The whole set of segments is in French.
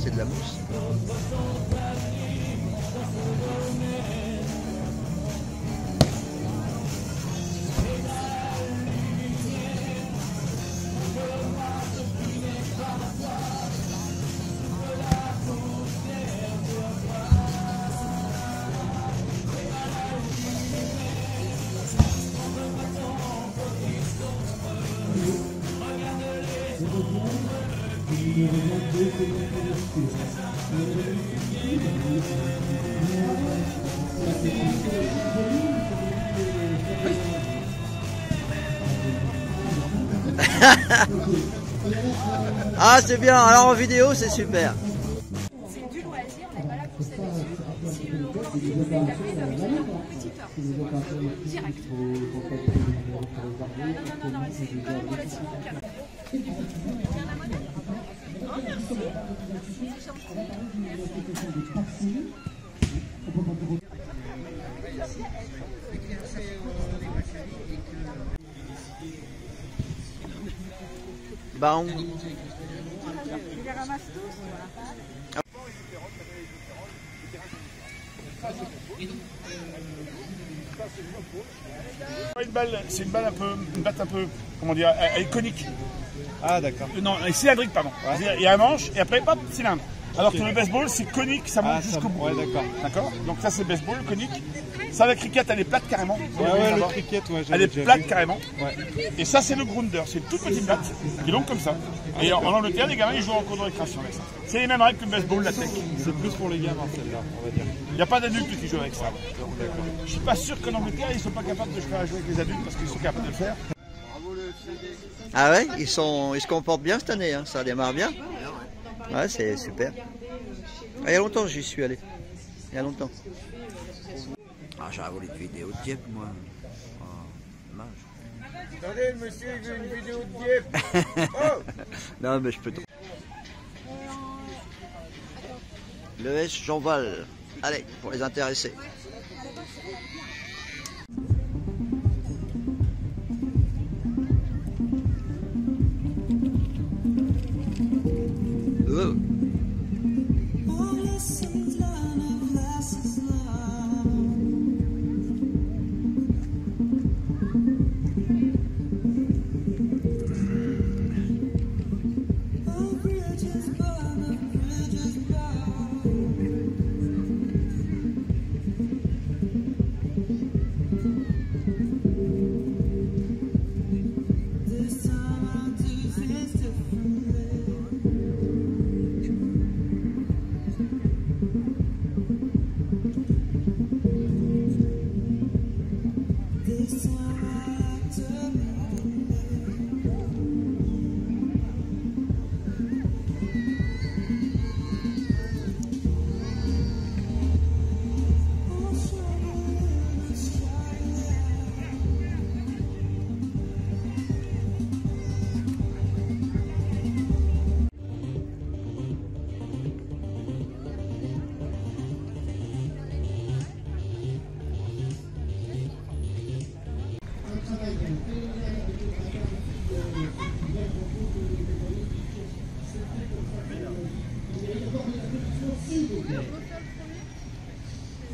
C'est de la mousse. Ah, c'est bien, alors en vidéo c'est super. C'est du loisir, on n'est pas là pour s'amuser. Si aujourd'hui vous voulez taper, ça va venir en petite heure. Direct. Non, c'est vraiment relativement calme. Il y en a modèle? Oh, merci. Bah on... Il les ramasse tous. C'est une balle un peu, une batte un peu, comment dire, elle est conique. Ah d'accord. Non, elle est cylindrique, pardon. Ouais. Il y a un manche et après, hop, cylindre. Alors que le baseball, c'est conique, ça monte jusqu'au bout. Ouais, d'accord. D'accord. Donc ça, c'est baseball, conique. Ça, la cricket, elle est plate carrément. Ouais, le cricket, ouais, elle est plate vu. carrément. Ouais. Et ça, c'est le grounder. C'est une toute petite batte qui est longue comme ça. Et en Angleterre, les gamins, ils jouent en cours de récréation avec ça. C'est les mêmes règles que le baseball, la tech. C'est plus pour les gamins, celle-là, on va dire. Il n'y a pas d'adultes qui jouent avec ça. Je suis pas sûr qu'en Angleterre, ils sont pas capables de jouer avec les adultes parce qu'ils sont capables de le faire. Ah ouais, ils se comportent bien cette année, hein. Ça démarre bien. Ouais, c'est super. Ah, il y a longtemps que j'y suis allé. Il y a longtemps. Ah, j'aurais voulu une vidéo de Dieppe, moi. Oh, dommage. Attendez, monsieur, il veut une vidéo de Dieppe. Oh Non, mais je peux tout. Le S Jean Val. Allez, pour les intéressés. Oh.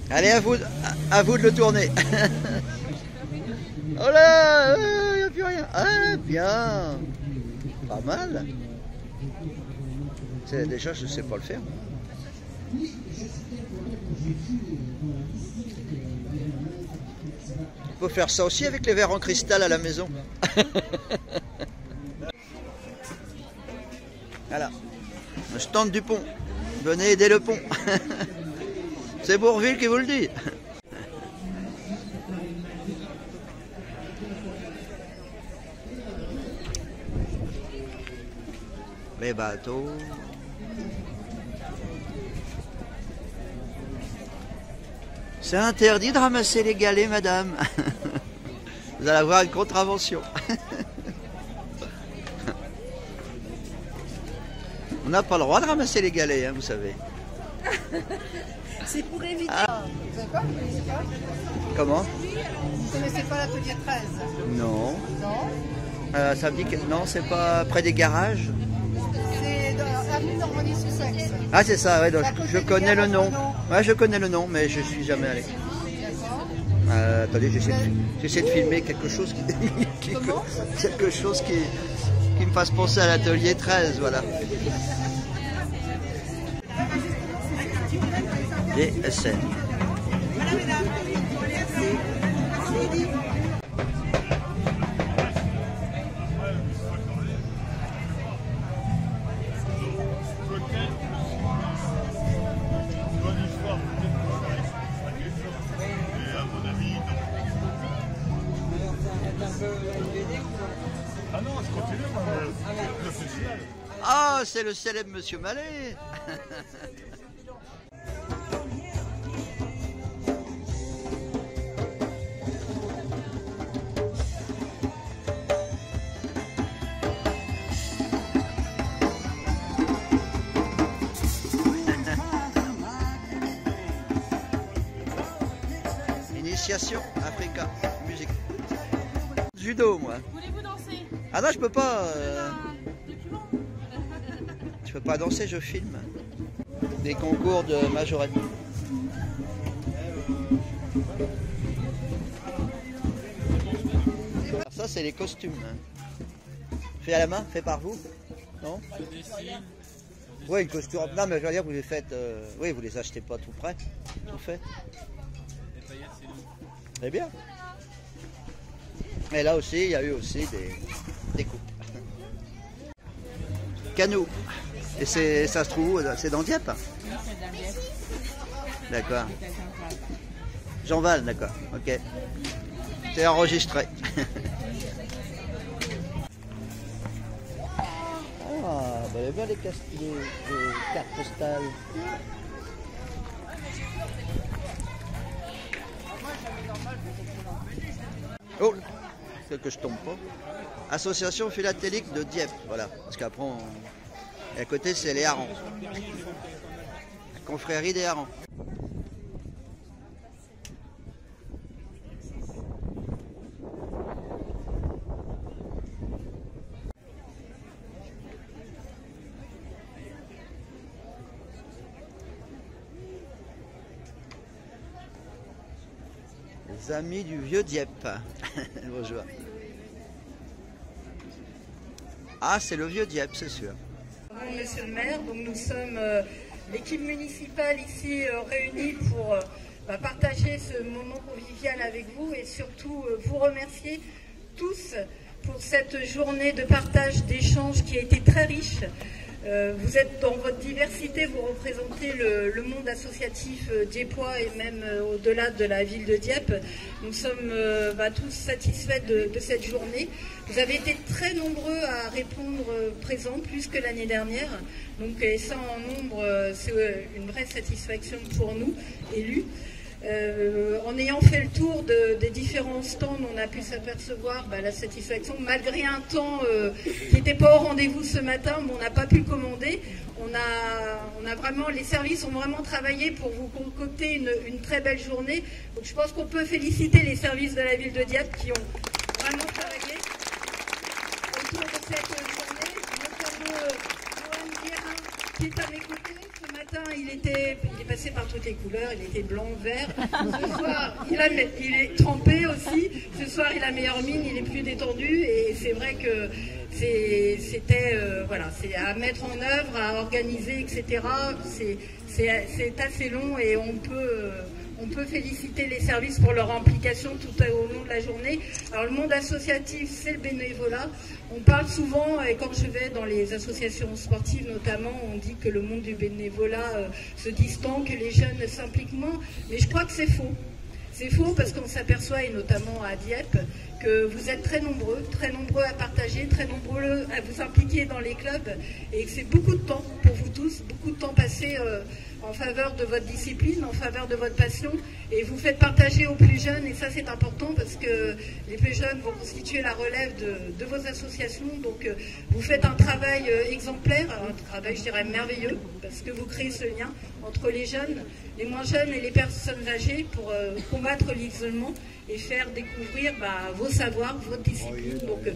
Allez, à vous de le tourner. Oh là, il n'y a plus rien. Ah, bien. Pas mal. Déjà, je ne sais pas le faire. On peut faire ça aussi avec les verres en cristal à la maison. Voilà. Le stand du pont. Venez aider le pont. C'est Bourville qui vous le dit. Les bateaux. C'est interdit de ramasser les galets, madame. Vous allez avoir une contravention. On n'a pas le droit de ramasser les galets, hein, vous savez. C'est pour éviter. Ah. Vous savez pas, vous connaissez pas? Comment? Vous ne connaissez pas l'atelier 13? Non. Non. Ça me dit que non, c'est pas près des garages. C'est dans l'avenue Normandie-Sussex. Ah c'est ça, ouais, donc À côté je des connais le garages nom. Renault. Ouais, je connais le nom, mais je suis jamais allé. D'accord. Attendez, j'essaie de filmer quelque chose Comment quelque chose qui me fasse penser à l'atelier 13, voilà. DSN. Ah non, je continue, moi, le festival. Ah, c'est le célèbre Monsieur Mallet. Initiation Africa, musique. Judo, moi. Voulez-vous danser? Ah non, je peux pas. Document. Je peux pas danser, je filme. Des concours de majorette. Alors ça, c'est les costumes. Hein. Fait à la main, fait par vous? Non? Oui, une costume. Non, mais je veux dire, vous les faites. Oui, vous les achetez pas tout prêt. Tout fait. Très bien. Et là aussi, il y a eu aussi des coupes. Canot. Et ça se trouve où? C'est dans Dieppe? Oui, c'est dans Dieppe. D'accord. C'est à Saint-Paul. Jean Val, d'accord. Ok. C'est enregistré. Ah, bah, il y a bien les cartes postales. Oh, c'est que je tombe pas. Association philatélique de Dieppe, voilà. Parce qu'après, et à côté, c'est les harengs. La confrérie des harengs. Les amis du vieux Dieppe. Bonjour. Ah, c'est le vieux Dieppe, c'est sûr. Bonjour Monsieur le maire, donc nous sommes l'équipe municipale ici réunie pour partager ce moment convivial avec vous et surtout vous remercier tous pour cette journée de partage, d'échange qui a été très riche. Vous êtes dans votre diversité, vous représentez le monde associatif dieppois et même au-delà de la ville de Dieppe. Nous sommes tous satisfaits de cette journée. Vous avez été très nombreux à répondre présents, plus que l'année dernière. Donc, et ça en nombre, c'est une vraie satisfaction pour nous, élus. En ayant fait le tour des différents stands, on a pu s'apercevoir la satisfaction, malgré un temps qui n'était pas au rendez-vous ce matin, mais on n'a pas pu commander. On a vraiment, les services ont vraiment travaillé pour vous concocter une très belle journée. Donc je pense qu'on peut féliciter les services de la ville de Dieppe qui ont vraiment travaillé autour de cette journée, notamment Johan Guérin qui est à mes côtés. Ce matin, il est passé par toutes les couleurs, il était blanc, vert. Ce soir, il est trempé aussi. Ce soir, il a meilleure mine, il est plus détendu. Et c'est vrai que c'était voilà, c'est à mettre en œuvre, à organiser, etc. C'est assez long et on peut féliciter les services pour leur implication tout au long de la journée. Alors le monde associatif, c'est le bénévolat. On parle souvent, et quand je vais dans les associations sportives notamment, on dit que le monde du bénévolat se distend, que les jeunes s'impliquent moins, mais je crois que c'est faux. C'est faux parce qu'on s'aperçoit, et notamment à Dieppe, que vous êtes très nombreux à partager, très nombreux à vous impliquer dans les clubs et que c'est beaucoup de temps pour vous tous, beaucoup de temps passé en faveur de votre discipline, en faveur de votre passion et vous faites partager aux plus jeunes et ça c'est important parce que les plus jeunes vont constituer la relève de vos associations donc vous faites un travail exemplaire, un travail je dirais merveilleux parce que vous créez ce lien entre les jeunes, les moins jeunes et les personnes âgées pour combattre l'isolement et faire découvrir vos savoirs, votre discipline. Donc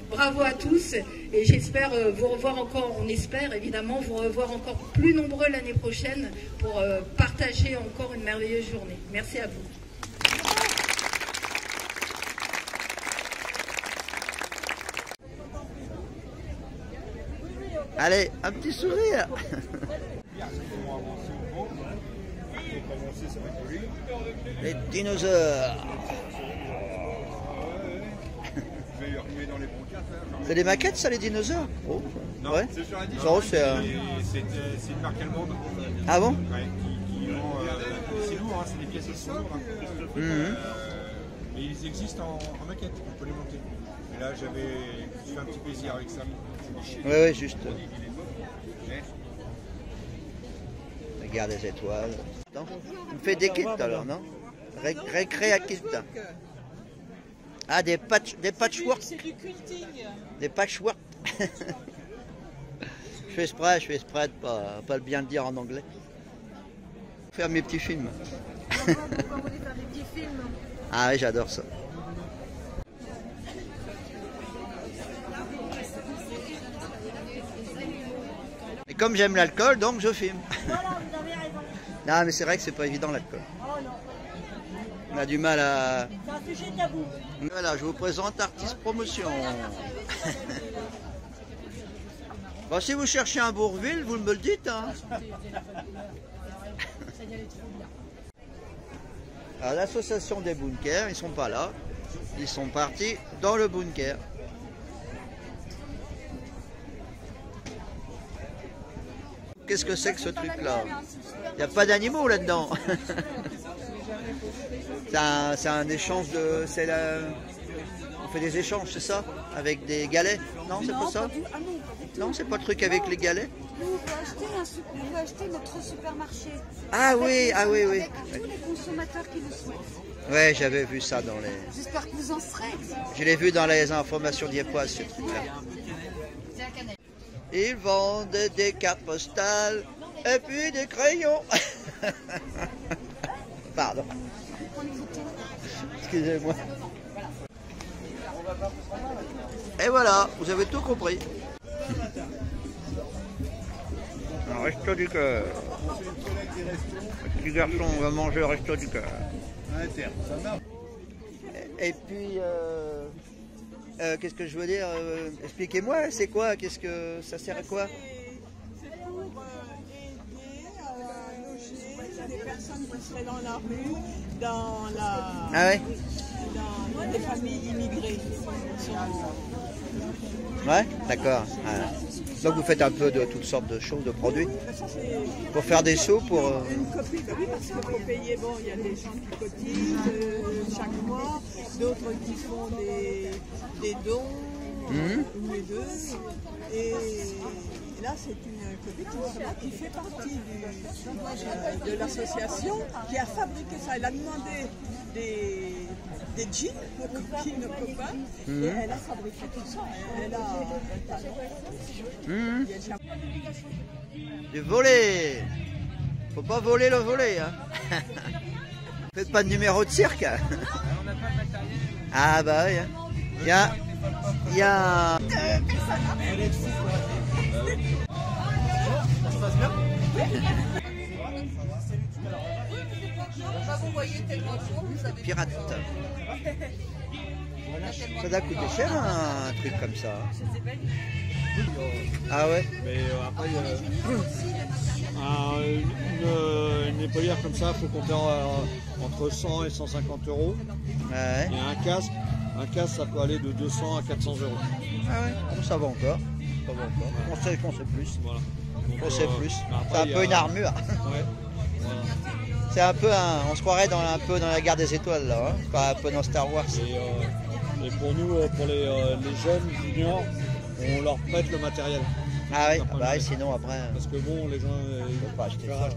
bravo à tous et j'espère vous revoir encore, on espère évidemment vous revoir encore plus nombreux l'année prochaine pour partager encore une merveilleuse journée. Merci à vous. Allez, un petit sourire. Les dinosaures. C'est des maquettes ça les dinosaures? Oh. Non, ouais. c'est sur la Non, c'est une marque allemande. Ah bon? Ouais, c'est lourd, hein, c'est des pièces qui sont lourdes. Hein. Mais ils existent en maquette, on peut les monter. Et là, j'avais fait un petit plaisir avec ça. Ouais, juste. Regarde les étoiles. Non, on fait des kits alors, non? Récré à kit. Ah, des patchwork. C'est du quilting. Des patchwork. Je fais exprès de pas le bien le dire en anglais. Faire mes petits films. Ah oui, j'adore ça. Et comme j'aime l'alcool, donc je filme. Voilà, vous avez raison. Non, mais c'est vrai que c'est pas évident l'alcool. Oh non. On a du mal à... C'est un sujet tabou. Voilà, je vous présente Artiste Promotion. Bon, si vous cherchez un Bourville, vous me le dites. Hein. Alors, l'association des bunkers, ils sont pas là. Ils sont partis dans le bunker. Qu'est-ce que c'est que ce truc-là? Il n'y a pas d'animaux là-dedans. C'est un échange de... On fait des échanges, c'est ça? Avec des galets? Non, c'est pas ça? Non, c'est pas le truc avec les galets? Nous, on peut acheter notre supermarché. Ah oui, ah oui, oui. Avec tous les consommateurs qui le souhaitent. Ouais, j'avais vu ça dans les... J'espère que vous en serez. Je l'ai vu dans les informations diepoises, ce truc-là. Ils vendent des cartes postales et puis des crayons. Pardon. Excusez-moi. Et voilà, vous avez tout compris. Un resto du cœur. Le petit garçon va manger au resto du cœur. Et puis, qu'est-ce que je veux dire? Expliquez-moi, c'est quoi? Qu'est-ce que ça sert à quoi? C'est pour aider à loger des personnes qui seraient dans la rue, dans la... Ah ouais? Dans les familles immigrées. Ouais, d'accord. Ah. Donc vous faites un peu de toutes sortes de choses, de produits pour faire des sous pour... Une copie, oui, parce qu'il faut payer, bon, il y a des gens qui cotisent chaque mois, d'autres qui font des dons, une et deux, et là c'est une copine qui fait partie de l'association qui a fabriqué ça. Elle a demandé des jeans pour copines et copains et elle a fabriqué tout ça. Elle a... Du volet. Faut pas voler le volet. Hein. Faites pas de numéro de cirque. Ah bah oui. Il y a... Pirate. Ça doit coûter cher un truc comme ça. Ah ouais. Mais après, une épaulière comme ça, il faut compter entre 100 et 150 euros. Ouais. Et un casque, ça peut aller de 200 à 400 euros. Ah ouais. Bon, ça va encore. Ça va encore. On sait plus. Voilà. On sait plus. Après, C'est un peu une armure. Ouais. Voilà. C'est un peu on se croirait un peu dans la guerre des étoiles là, hein. Pas un peu dans Star Wars. Et pour nous, pour les jeunes juniors, on leur prête le matériel. Ah oui, bah ouais, sinon après. Parce que bon, les gens ils peuvent pas acheter ça.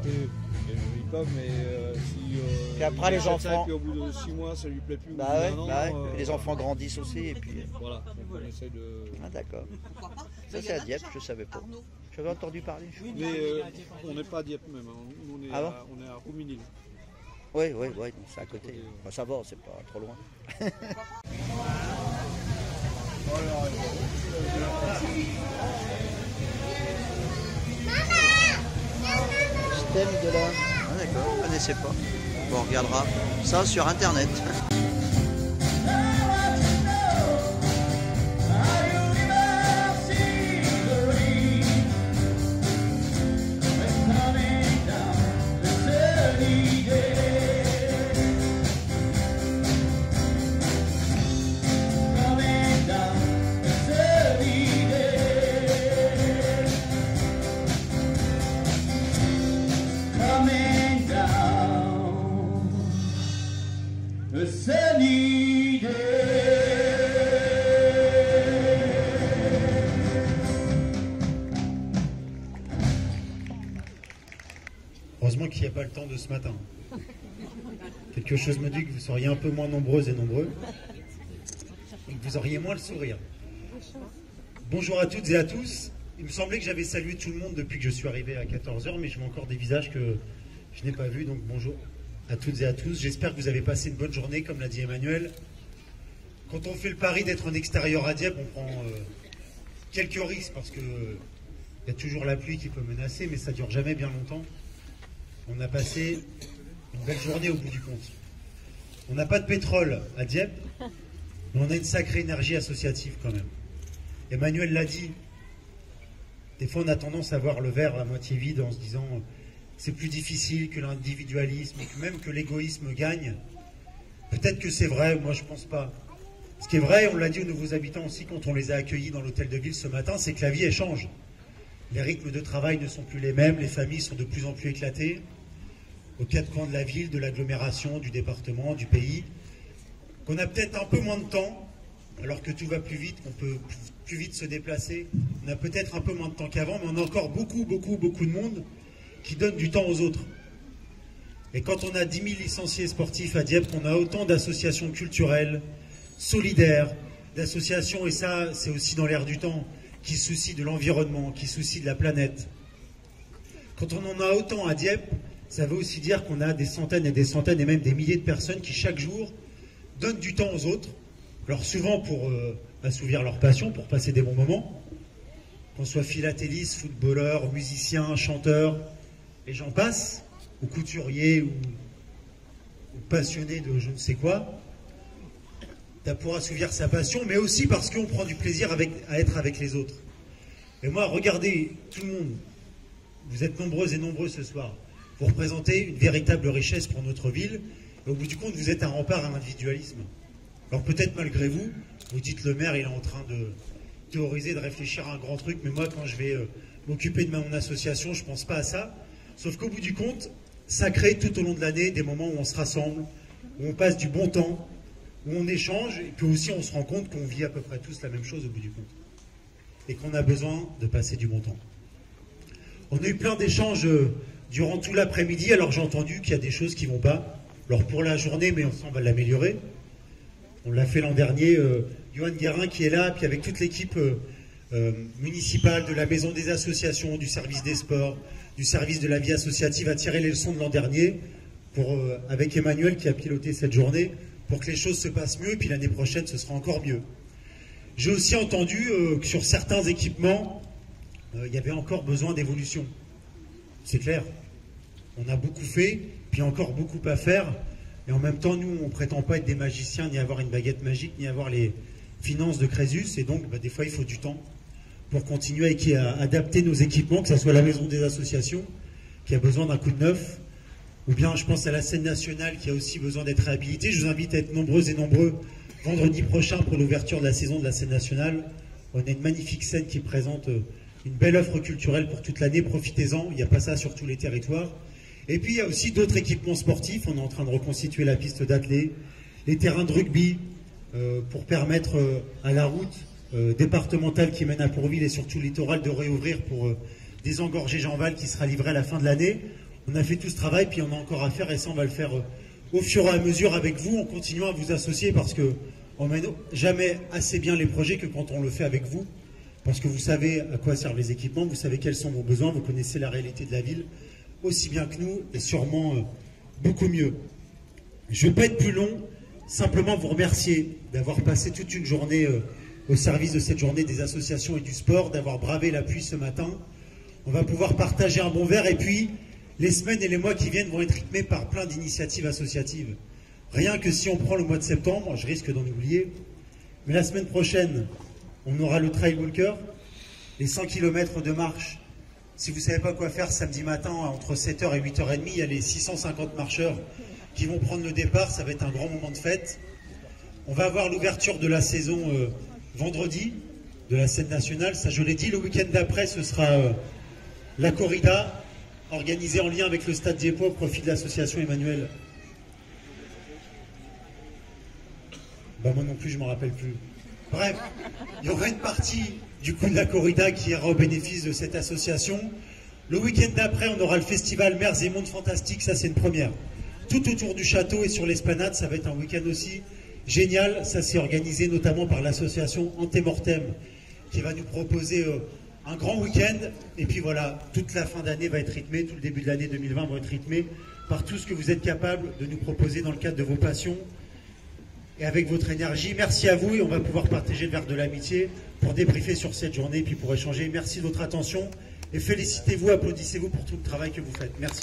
Ils peuvent, mais si. Puis après, les enfants. Puis au bout de 6 mois, ça lui plaît plus. Bah ouais, Puis les enfants grandissent aussi. Et puis... Voilà, donc on essaie de. Ah d'accord. Ça, c'est à Dieppe, je savais pas. J'avais entendu parler. Mais on n'est pas à Dieppe même, hein. On est, on est à Rouminil. Oui, c'est à côté. Enfin, ça va, c'est pas trop loin. Système de la... Ah d'accord, je ne connaissais pas. Bon, on regardera ça sur internet. Heureusement qu'il n'y a pas le temps de ce matin. Quelque chose me dit que vous seriez un peu moins nombreuses et nombreux et que vous auriez moins le sourire. Bonjour à toutes et à tous. Il me semblait que j'avais salué tout le monde depuis que je suis arrivé à 14 h, mais je vois encore des visages que je n'ai pas vus, donc bonjour à toutes et à tous. J'espère que vous avez passé une bonne journée, comme l'a dit Emmanuel. Quand on fait le pari d'être en extérieur à Dieppe, on prend quelques risques, parce qu'il y a toujours la pluie qui peut menacer, mais ça ne dure jamais bien longtemps. On a passé une belle journée au bout du compte. On n'a pas de pétrole à Dieppe, mais on a une sacrée énergie associative quand même. Emmanuel l'a dit, des fois on a tendance à voir le verre à moitié vide en se disant c'est plus difficile, que l'individualisme, que même que l'égoïsme gagne. Peut-être que c'est vrai, moi je pense pas. Ce qui est vrai, on l'a dit aux nouveaux habitants aussi quand on les a accueillis dans l'hôtel de ville ce matin, c'est que la vie elle change. Les rythmes de travail ne sont plus les mêmes, les familles sont de plus en plus éclatées. Aux quatre coins de la ville, de l'agglomération, du département, du pays, qu'on a peut-être un peu moins de temps, alors que tout va plus vite, qu'on peut plus vite se déplacer. On a peut-être un peu moins de temps qu'avant, mais on a encore beaucoup de monde qui donne du temps aux autres. Et quand on a 10 000 licenciés sportifs à Dieppe, on a autant d'associations culturelles, solidaires, d'associations, et ça c'est aussi dans l'air du temps, qui se soucient de l'environnement, qui se soucient de la planète. Quand on en a autant à Dieppe, ça veut aussi dire qu'on a des centaines et même des milliers de personnes qui chaque jour donnent du temps aux autres, alors souvent pour assouvir leur passion, pour passer des bons moments, qu'on soit philatéliste, footballeur, musicien, chanteur, et j'en passe, ou couturier, ou passionné de je ne sais quoi, pour assouvir sa passion, mais aussi parce qu'on prend du plaisir à être avec les autres. Et moi, regardez, tout le monde, vous êtes nombreuses et nombreux ce soir, vous représentez une véritable richesse pour notre ville, et au bout du compte, vous êtes un rempart à l'individualisme. Alors peut-être malgré vous, vous dites le maire, il est en train de théoriser, de réfléchir à un grand truc, mais moi, quand je vais m'occuper de mon association, je ne pense pas à ça. Sauf qu'au bout du compte, ça crée tout au long de l'année des moments où on se rassemble, où on passe du bon temps, où on échange, et puis aussi on se rend compte qu'on vit à peu près tous la même chose au bout du compte. Et qu'on a besoin de passer du bon temps. On a eu plein d'échanges durant tout l'après-midi, alors j'ai entendu qu'il y a des choses qui ne vont pas. Alors pour la journée, mais on va l'améliorer. On l'a fait l'an dernier, Johan Guérin qui est là, puis avec toute l'équipe municipale, de la maison des associations, du service des sports, du service de la vie associative, a tiré les leçons de l'an dernier, avec Emmanuel qui a piloté cette journée, pour que les choses se passent mieux, et puis l'année prochaine, ce sera encore mieux. J'ai aussi entendu que sur certains équipements, il y avait encore besoin d'évolution. C'est clair. On a beaucoup fait, puis encore beaucoup à faire, et en même temps, nous, on ne prétend pas être des magiciens, ni avoir une baguette magique, ni avoir les finances de Crésus, et donc, des fois, il faut du temps pour continuer à adapter nos équipements, que ce soit la maison des associations, qui a besoin d'un coup de neuf, ou bien je pense à la scène nationale qui a aussi besoin d'être réhabilitée. Je vous invite à être nombreuses et nombreux vendredi prochain pour l'ouverture de la saison de la scène nationale. On a une magnifique scène qui présente une belle offre culturelle pour toute l'année. Profitez-en, il n'y a pas ça sur tous les territoires. Et puis il y a aussi d'autres équipements sportifs. On est en train de reconstituer la piste d'athlée, les terrains de rugby, pour permettre à la route départementale qui mène à Pourville et surtout littoral de réouvrir pour désengorger Jeanval qui sera livré à la fin de l'année. On a fait tout ce travail, puis on a encore à faire et ça on va le faire au fur et à mesure avec vous en continuant à vous associer parce qu'on ne mène jamais assez bien les projets que quand on le fait avec vous. Parce que vous savez à quoi servent les équipements, vous savez quels sont vos besoins, vous connaissez la réalité de la ville aussi bien que nous et sûrement beaucoup mieux. Je ne vais pas être plus long, simplement vous remercier d'avoir passé toute une journée au service de cette journée des associations et du sport, d'avoir bravé la pluie ce matin. On va pouvoir partager un bon verre et puis les semaines et les mois qui viennent vont être rythmés par plein d'initiatives associatives. Rien que si on prend le mois de septembre, je risque d'en oublier, mais la semaine prochaine, on aura le Trail Walker, les 100 km de marche. Si vous ne savez pas quoi faire samedi matin, entre 7h et 8h30, il y a les 650 marcheurs qui vont prendre le départ. Ça va être un grand moment de fête. On va avoir l'ouverture de la saison vendredi, de la scène nationale. Ça, je l'ai dit, le week-end d'après, ce sera la corrida, organisée en lien avec le Stade Dieppe au profit de l'association Emmanuel. Bah, moi non plus, je ne m'en rappelle plus. Bref, il y aura une partie du coup de la corrida qui ira au bénéfice de cette association. Le week-end d'après, on aura le festival Mers et Mondes Fantastiques, ça c'est une première. Tout autour du château et sur l'esplanade, ça va être un week-end aussi génial. Ça c'est organisé notamment par l'association Antemortem qui va nous proposer un grand week-end. Et puis voilà, toute la fin d'année va être rythmée, tout le début de l'année 2020 va être rythmé par tout ce que vous êtes capable de nous proposer dans le cadre de vos passions. Et avec votre énergie, merci à vous et on va pouvoir partager le verre de l'amitié pour débriefer sur cette journée et puis pour échanger. Merci de votre attention et félicitez-vous, applaudissez-vous pour tout le travail que vous faites. Merci.